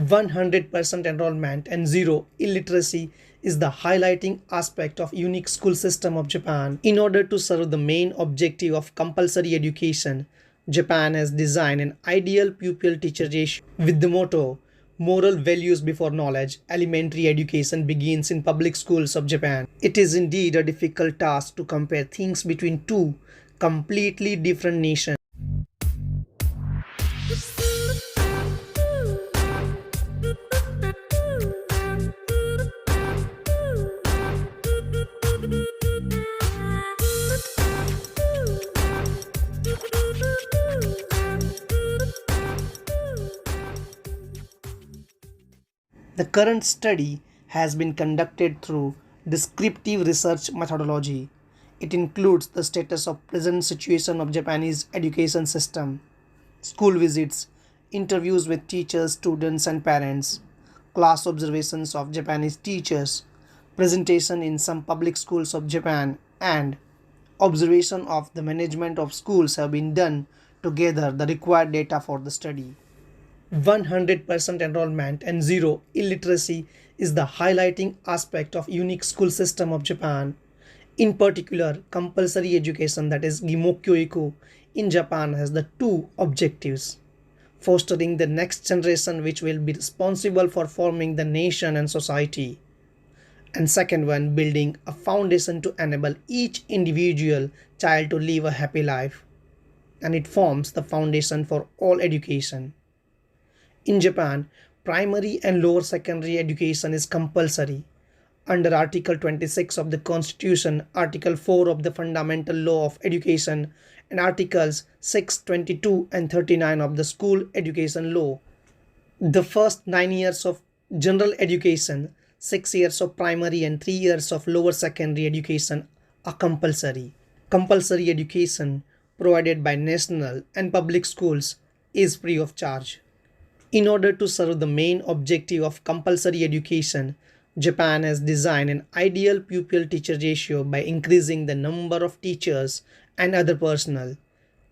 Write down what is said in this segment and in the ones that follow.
100% enrollment and zero illiteracy is the highlighting aspect of unique school system of Japan. In order to serve the main objective of compulsory education, Japan has designed an ideal pupil-teacher ratio with the motto moral values before knowledge. Elementary education begins in public schools of Japan. It is indeed a difficult task to compare things between two completely different nations. The current study has been conducted through descriptive research methodology. It includes the status of present situation of Japanese education system, school visits, interviews with teachers, students and parents, class observations of Japanese teachers, presentation in some public schools of Japan, and observation of the management of schools have been done to gather the required data for the study. 100% enrollment and zero illiteracy is the highlighting aspect of unique school system of Japan. In particular, compulsory education, that is Gimokyoiku, in Japan has the two objectives: fostering the next generation which will be responsible for forming the nation and society, and second one, building a foundation to enable each individual child to live a happy life, and it forms the foundation for all education. In Japan, primary and lower secondary education is compulsory. Under Article 26 of the Constitution, Article 4 of the Fundamental Law of Education, and Articles 6, 22 and 39 of the School Education Law, the first 9 years of general education, 6 years of primary and 3 years of lower secondary education are compulsory. Compulsory education provided by national and public schools is free of charge. In order to serve the main objective of compulsory education, Japan has designed an ideal pupil-teacher ratio by increasing the number of teachers and other personnel.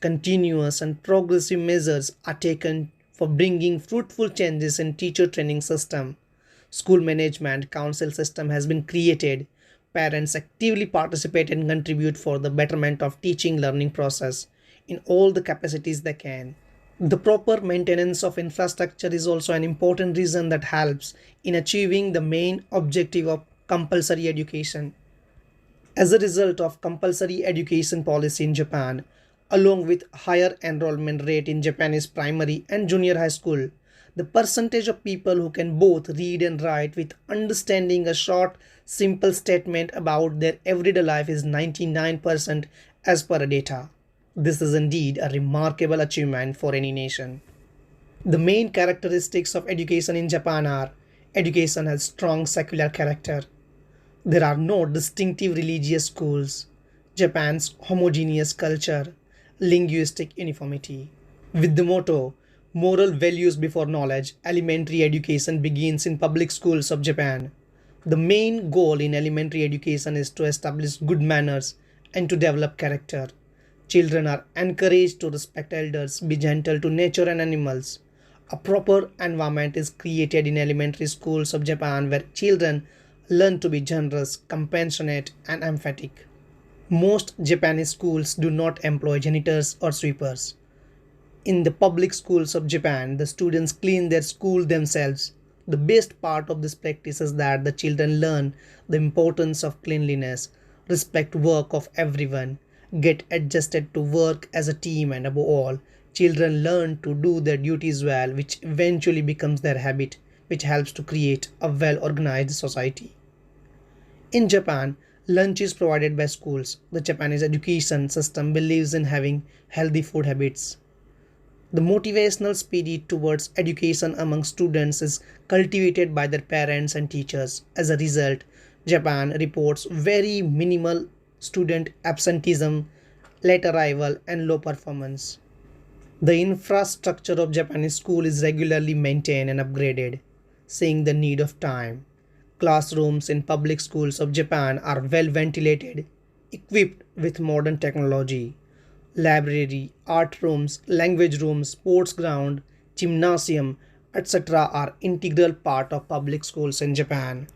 Continuous and progressive measures are taken for bringing fruitful changes in teacher training system. School management council system has been created. Parents actively participate and contribute for the betterment of teaching learning process in all the capacities they can. The proper maintenance of infrastructure is also an important reason that helps in achieving the main objective of compulsory education. As a result of compulsory education policy in Japan, along with higher enrollment rate in Japanese primary and junior high school, the percentage of people who can both read and write with understanding a short, simple statement about their everyday life is 99% as per data. This is indeed a remarkable achievement for any nation. The main characteristics of education in Japan are: education has strong secular character. There are no distinctive religious schools. Japan's homogeneous culture, linguistic uniformity. With the motto moral values before knowledge, elementary education begins in public schools of Japan. The main goal in elementary education is to establish good manners and to develop character. Children are encouraged to respect elders, be gentle to nature and animals. A proper environment is created in elementary schools of Japan where children learn to be generous, compassionate, and emphatic. Most Japanese schools do not employ janitors or sweepers. In the public schools of Japan, the students clean their school themselves. The best part of this practice is that the children learn the importance of cleanliness, respect work of everyone, get adjusted to work as a team, and above all, children learn to do their duties well, which eventually becomes their habit, which helps to create a well-organized society. In Japan, lunch is provided by schools. The Japanese education system believes in having healthy food habits. The motivational spirit towards education among students is cultivated by their parents and teachers. As a result, Japan reports very minimal student absenteeism, late arrival, and low performance. The infrastructure of Japanese school is regularly maintained and upgraded, seeing the need of time. Classrooms in public schools of Japan are well ventilated, equipped with modern technology. Library, art rooms, language rooms, sports ground, gymnasium, etc. are integral part of public schools in Japan.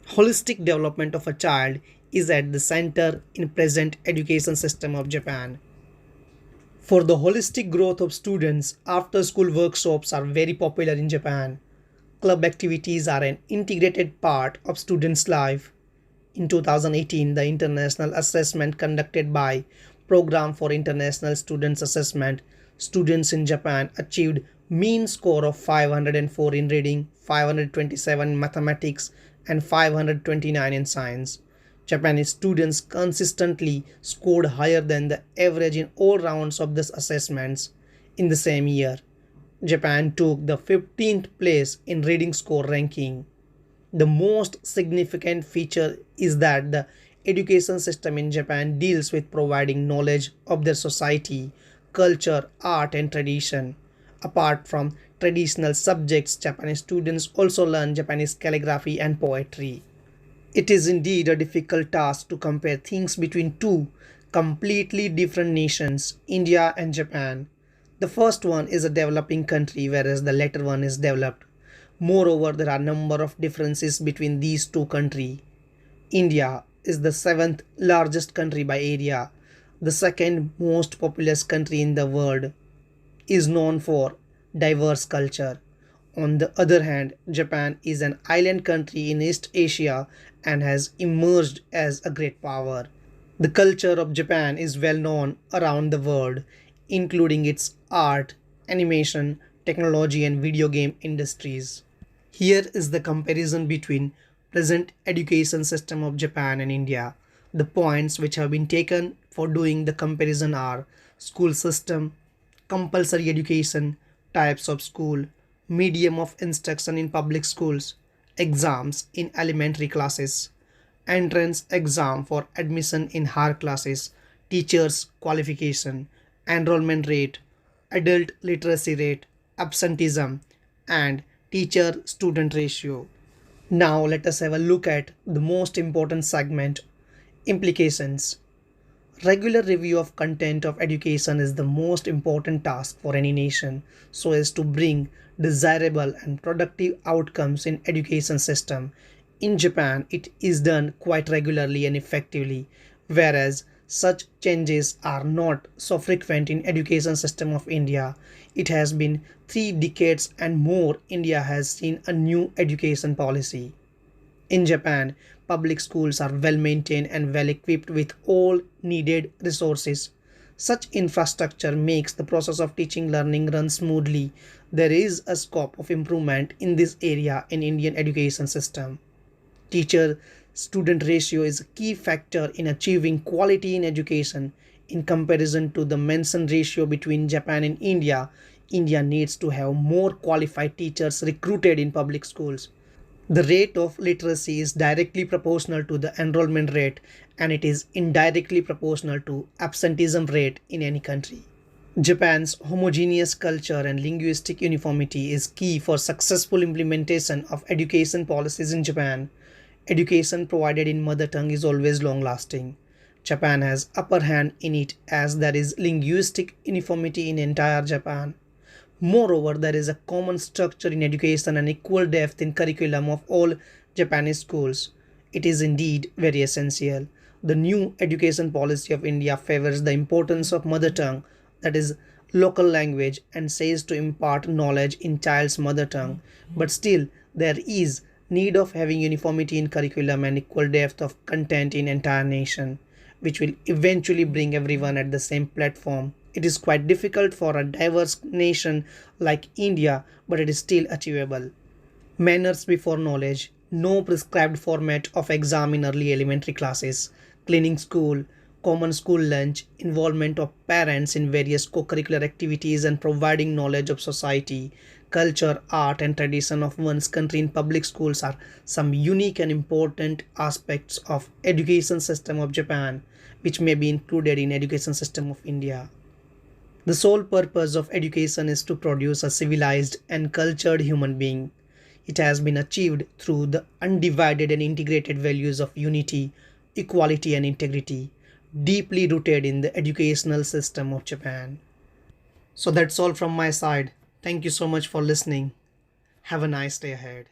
Holistic development of a child is at the center in present education system of Japan. For the holistic growth of students, after school workshops are very popular in Japan. Club activities are an integrated part of students' life. In 2018, the international assessment conducted by Program for International Students Assessment, students in Japan achieved mean score of 504 in reading, 527 in mathematics, and 529 in science. Japanese students consistently scored higher than the average in all rounds of these assessments in the same year. Japan took the 15th place in reading score ranking. The most significant feature is that the education system in Japan deals with providing knowledge of their society, culture, art, and tradition. Apart from traditional subjects, Japanese students also learn Japanese calligraphy and poetry. It is indeed a difficult task to compare things between two completely different nations, India and Japan. The first one is a developing country, whereas the latter one is developed. Moreover, there are a number of differences between these two countries. India is the seventh largest country by area, the second most populous country in the world, is known for diverse culture. On the other hand, Japan is an island country in East Asia and has emerged as a great power. The culture of Japan is well known around the world, including its art, animation, technology, and video game industries. Here is the comparison between present education system of Japan and India. The points which have been taken for doing the comparison are school system, compulsory education, types of school, medium of instruction in public schools, exams in elementary classes, entrance exam for admission in higher classes, teachers' qualification, enrollment rate, adult literacy rate, absenteeism, and teacher student ratio. Now let us have a look at the most important segment, implications. Regular review of content of education is the most important task for any nation so as to bring desirable and productive outcomes in education system. In Japan, it is done quite regularly and effectively, whereas such changes are not so frequent in education system of India. It has been 3 decades and more India has seen a new education policy. In Japan, public schools are well maintained and well equipped with all needed resources. Such infrastructure makes the process of teaching learning run smoothly. There is a scope of improvement in this area in Indian education system. Teacher student ratio is a key factor in achieving quality in education. In comparison to the mentioned ratio between Japan and India, India needs to have more qualified teachers recruited in public schools. The rate of literacy is directly proportional to the enrollment rate and it is indirectly proportional to absenteeism rate in any country. Japan's homogeneous culture and linguistic uniformity is key for successful implementation of education policies in Japan. Education provided in mother tongue is always long lasting. Japan has upper hand in it as there is linguistic uniformity in entire Japan. Moreover, there is a common structure in education and equal depth in curriculum of all Japanese schools. It is indeed very essential. The new education policy of India favors the importance of mother tongue, that is, local language, and says to impart knowledge in child's mother tongue. But still, there is need of having uniformity in curriculum and equal depth of content in entire nation, which will eventually bring everyone at the same platform. It is quite difficult for a diverse nation like India, but it is still achievable. Manners before knowledge, no prescribed format of exam in early elementary classes, cleaning school, common school lunch, involvement of parents in various co-curricular activities and providing knowledge of society, culture, art and tradition of one's country in public schools are some unique and important aspects of education system of Japan which may be included in education system of India. The sole purpose of education is to produce a civilized and cultured human being. It has been achieved through the undivided and integrated values of unity, equality, and integrity, deeply rooted in the educational system of Japan. So that's all from my side. Thank you so much for listening. Have a nice day ahead.